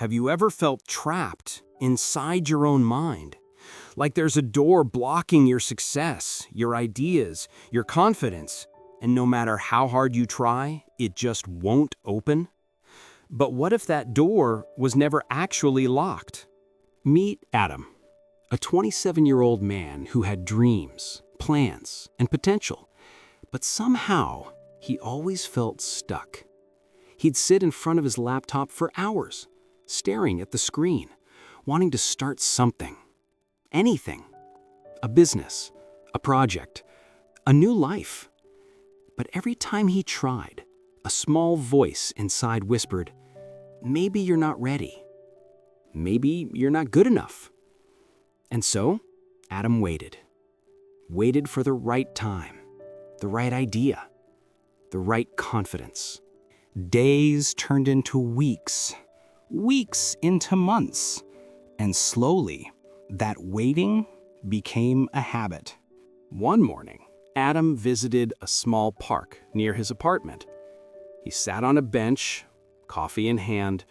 Have you ever felt trapped inside your own mind? Like there's a door blocking your success, your ideas, your confidence, and no matter how hard you try, it just won't open? But what if that door was never actually locked? Meet Adam, a 27-year-old man who had dreams, plans, and potential, but somehow he always felt stuck. He'd sit in front of his laptop for hours, staring at the screen, wanting to start something, anything, a business, a project, a new life. But every time he tried, a small voice inside whispered, "Maybe you're not ready. Maybe you're not good enough." And so, Adam waited for the right time, the right idea, the right confidence. Days turned into weeks, weeks into months, and slowly, that waiting became a habit. One morning, Adam visited a small park near his apartment. He sat on a bench, coffee in hand,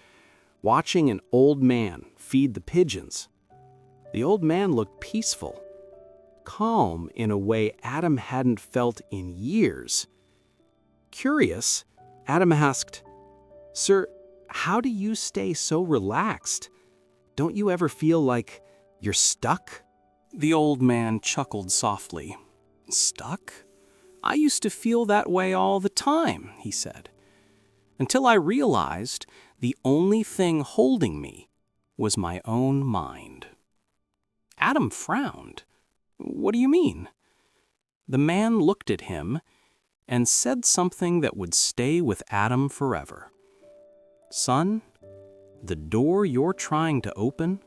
watching an old man feed the pigeons. The old man looked peaceful, calm in a way Adam hadn't felt in years. Curious, Adam asked, "Sir, how do you stay so relaxed? Don't you ever feel like you're stuck?" The old man chuckled softly. "Stuck? I used to feel that way all the time," he said, "until I realized the only thing holding me was my own mind." Adam frowned. "What do you mean?" The man looked at him and said something that would stay with Adam forever. "Son, the door you're trying to open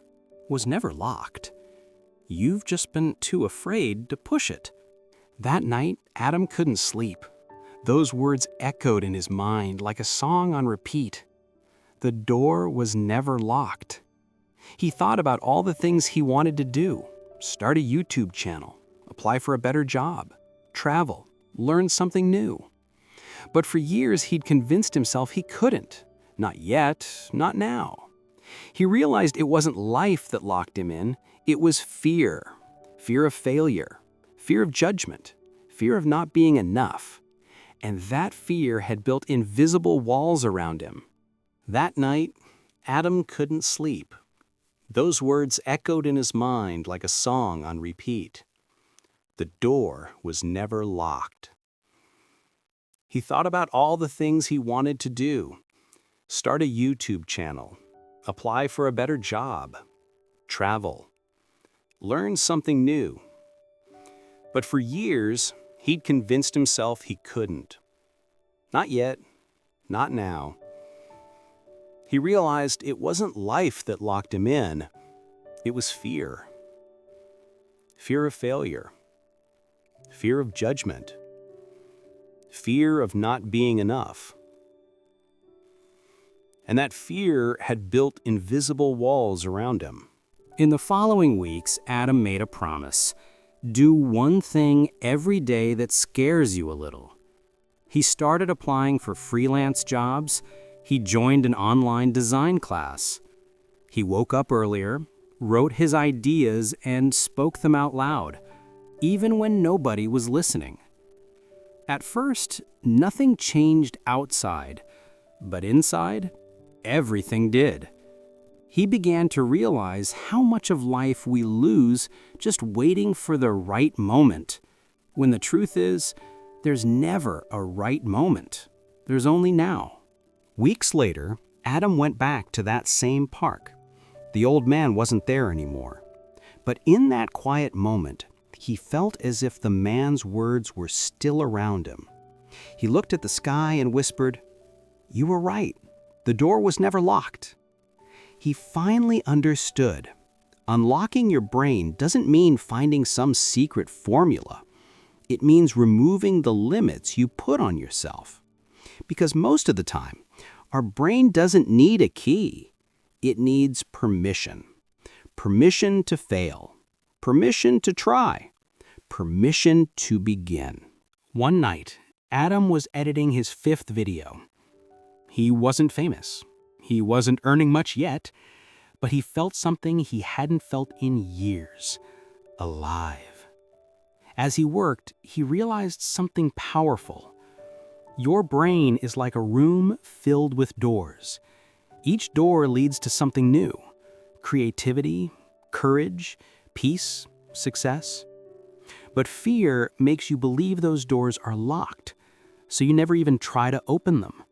was never locked. You've just been too afraid to push it." That night, Adam couldn't sleep. Those words echoed in his mind like a song on repeat. The door was never locked. He thought about all the things he wanted to do: start a YouTube channel, apply for a better job, travel, learn something new. But for years, he'd convinced himself he couldn't. Not yet, not now. He realized it wasn't life that locked him in, it was fear. Fear of failure, fear of judgment, fear of not being enough. And that fear had built invisible walls around him. That night, Adam couldn't sleep. Those words echoed in his mind like a song on repeat. The door was never locked. He thought about all the things he wanted to do: start a YouTube channel, apply for a better job, travel, learn something new. But for years, he'd convinced himself he couldn't. Not yet, not now. He realized it wasn't life that locked him in, it was fear. Fear of failure, fear of judgment, fear of not being enough. And that fear had built invisible walls around him. In the following weeks, Adam made a promise: do one thing every day that scares you a little. He started applying for freelance jobs. He joined an online design class. He woke up earlier, wrote his ideas, and spoke them out loud, even when nobody was listening. At first, nothing changed outside, but inside, everything did. He began to realize how much of life we lose just waiting for the right moment, when the truth is, there's never a right moment. There's only now. Weeks later, Adam went back to that same park. The old man wasn't there anymore. But in that quiet moment, he felt as if the man's words were still around him. He looked at the sky and whispered, "You were right. The door was never locked." He finally understood. Unlocking your brain doesn't mean finding some secret formula. It means removing the limits you put on yourself. Because most of the time, our brain doesn't need a key. It needs permission. Permission to fail. Permission to try. Permission to begin. One night, Adam was editing his 5th video. He wasn't famous. He wasn't earning much yet, but he felt something he hadn't felt in years: alive. As he worked, he realized something powerful. Your brain is like a room filled with doors. Each door leads to something new: creativity, courage, peace, success. But fear makes you believe those doors are locked, so you never even try to open them.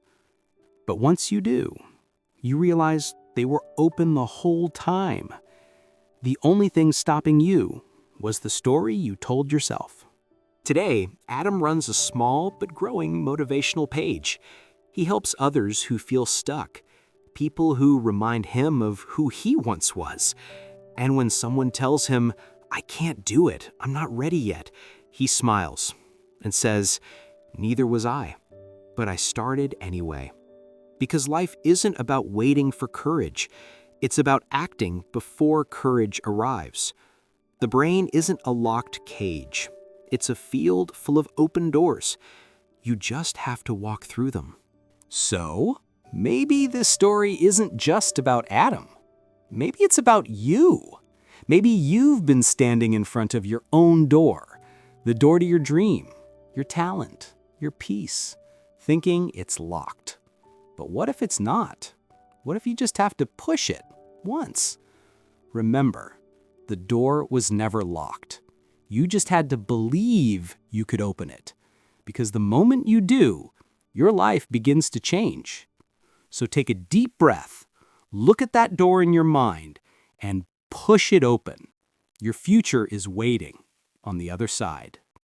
But once you do, you realize they were open the whole time. The only thing stopping you was the story you told yourself. Today, Adam runs a small but growing motivational page. He helps others who feel stuck, people who remind him of who he once was. And when someone tells him, "I can't do it, I'm not ready yet," he smiles and says, "Neither was I, but I started anyway." Because life isn't about waiting for courage. It's about acting before courage arrives. The brain isn't a locked cage. It's a field full of open doors. You just have to walk through them. So, maybe this story isn't just about Adam. Maybe it's about you. Maybe you've been standing in front of your own door, the door to your dream, your talent, your peace, thinking it's locked. But what if it's not? What if you just have to push it once? Remember, the door was never locked. You just had to believe you could open it. Because the moment you do, your life begins to change. So take a deep breath, look at that door in your mind, and push it open. Your future is waiting on the other side.